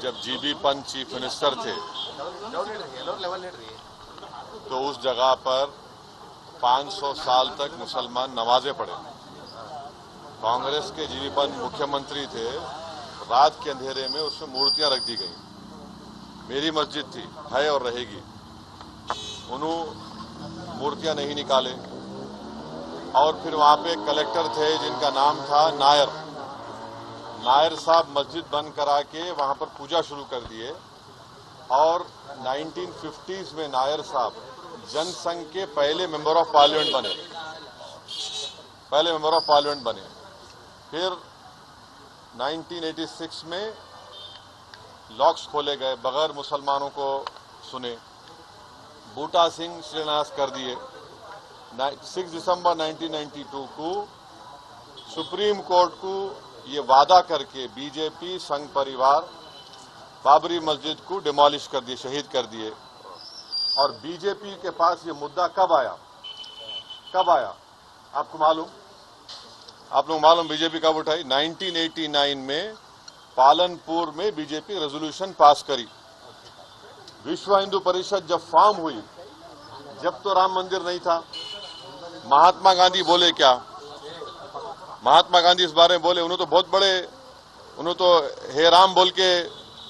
जब GB Pant chief minister थे तो उस जगह पर 500 साल तक मुसलमान नमाजें पढ़े। कांग्रेस के जीबी पंत मुख्यमंत्री थे, रात के अंधेरे में उसमें मूर्तियां रख दी गई। मेरी मस्जिद थी, है और रहेगी। उन्होंने मूर्तियां नहीं निकाले और फिर वहां पे कलेक्टर थे जिनका नाम था नायर साहब मस्जिद बंद करा के वहां पर पूजा शुरू कर दिए और 1950s में नायर साहब जनसंघ के पहले मेंबर ऑफ पार्लियामेंट बने। फिर 1986 में लॉक्स खोले गए, बगैर मुसलमानों को सुने। बूटा सिंह शिलान्यास कर दिए। 6 दिसंबर 1992 को सुप्रीम कोर्ट को ये वादा करके बीजेपी संघ परिवार बाबरी मस्जिद को डिमोलिश कर दिए, शहीद कर दिए। और बीजेपी के पास ये मुद्दा कब आया आपको मालूम? आप लोग मालूम बीजेपी कब उठाई? 1989 में पालनपुर में बीजेपी रेजोल्यूशन पास करी। विश्व हिंदू परिषद जब फॉर्म हुई, जब तो राम मंदिर नहीं था। महात्मा गांधी बोले क्या? महात्मा गांधी इस बारे में बोले, उन्होंने तो बहुत बड़े, उन्होंने तो हे राम बोल के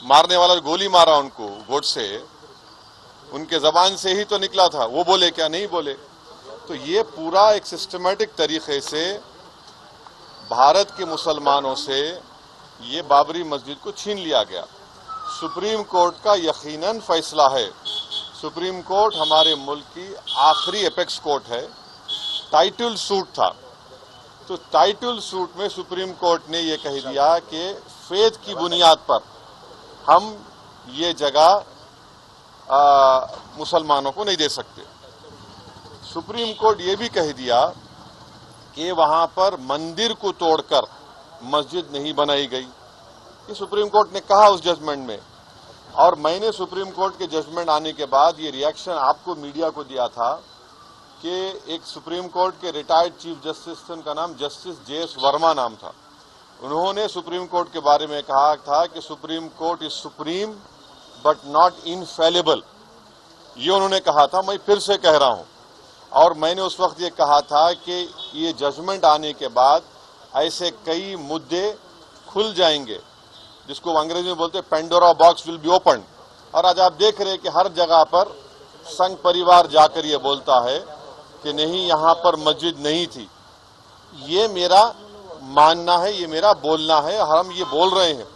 मारने वाला गोली मारा उनको, गोडसे, उनके जबान से ही तो निकला था। वो बोले क्या? नहीं बोले। तो ये पूरा एक सिस्टमैटिक तरीके से भारत के मुसलमानों से ये बाबरी मस्जिद को छीन लिया गया। सुप्रीम कोर्ट का यकीनन फैसला है। सुप्रीम कोर्ट हमारे मुल्क की आखिरी एपेक्स कोर्ट है। टाइटल सूट था, तो टाइटल सूट में सुप्रीम कोर्ट ने ये कह दिया कि फेथ की बुनियाद पर हम ये जगह मुसलमानों को नहीं दे सकते। सुप्रीम कोर्ट ये भी कह दिया कि वहां पर मंदिर को तोड़कर मस्जिद नहीं बनाई गई। ये सुप्रीम कोर्ट ने कहा उस जजमेंट में। और मैंने सुप्रीम कोर्ट के जजमेंट आने के बाद ये रिएक्शन आपको मीडिया को दिया था कि एक सुप्रीम कोर्ट के रिटायर्ड चीफ जस्टिस थे, उनका नाम जस्टिस JS वर्मा नाम था। उन्होंने सुप्रीम कोर्ट के बारे में कहा था कि supreme court is supreme but not infallible. ये उन्होंने कहा था, मैं फिर से कह रहा हूं। और मैंने उस वक्त ये कहा था कि ये जजमेंट आने के बाद ऐसे कई मुद्दे खुल जाएंगे, जिसको अंग्रेजी में बोलते हैं Pandora box will be open. और आज आप देख रहे हैं कि हर जगह पर संघ परिवार जाकर ये बोलता है कि नहीं, यहां पर मस्जिद नहीं थी। ये मेरा मानना है, ये मेरा बोलना है, हम ये बोल रहे हैं।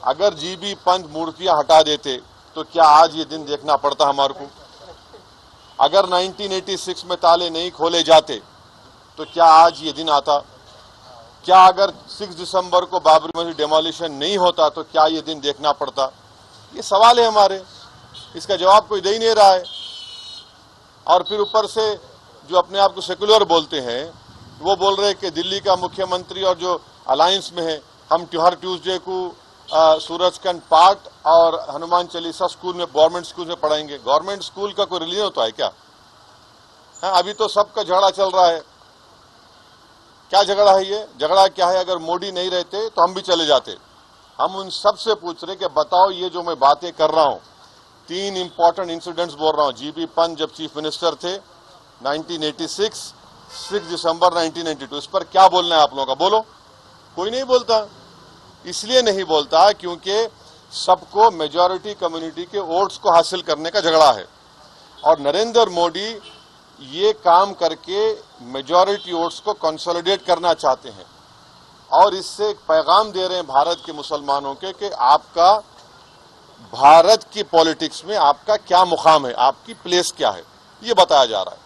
अगर जीबी पंत मूर्तियां हटा देते तो क्या आज ये दिन देखना पड़ता हमारे को? अगर 1986 में ताले नहीं खोले जाते तो क्या आज ये दिन आता? क्या अगर 6 दिसंबर को बाबरी मस्जिद डेमोलिशन नहीं होता तो क्या ये दिन देखना पड़ता? ये सवाल है हमारे, इसका जवाब कोई दे ही नहीं रहा है। और फिर ऊपर से जो अपने आप को सेकुलर बोलते हैं, वो बोल रहे हैं कि दिल्ली का मुख्यमंत्री और जो अलायंस में है, हम हर ट्यूसडे को सूरजकंड पाठ और हनुमान चालीसा स्कूल में, गवर्नमेंट स्कूल में पढ़ाएंगे। गवर्नमेंट स्कूल का कोई रिलीजन होता है क्या? अभी तो सबका झगड़ा चल रहा है। क्या झगड़ा है ये? झगड़ा क्या है? अगर मोदी नहीं रहते तो हम भी चले जाते। हम उन सब से पूछ रहे कि बताओ, ये जो मैं बातें कर रहा हूं, 3 इंपॉर्टेंट इंसिडेंट्स बोल रहा हूं। जीबी पंत जब चीफ मिनिस्टर थे 1986, 6 दिसंबर 1992, इस पर क्या बोलना है आप लोगों का? बोलो। कोई नहीं बोलता। इसलिए नहीं बोलता क्योंकि सबको मेजॉरिटी कम्युनिटी के वोट्स को हासिल करने का झगड़ा है। और नरेंद्र मोदी ये काम करके मेजॉरिटी वोट्स को कंसोलिडेट करना चाहते हैं और इससे एक पैगाम दे रहे हैं भारत के मुसलमानों के कि आपका भारत की पॉलिटिक्स में आपका क्या मुकाम है, आपकी प्लेस क्या है, ये बताया जा रहा है।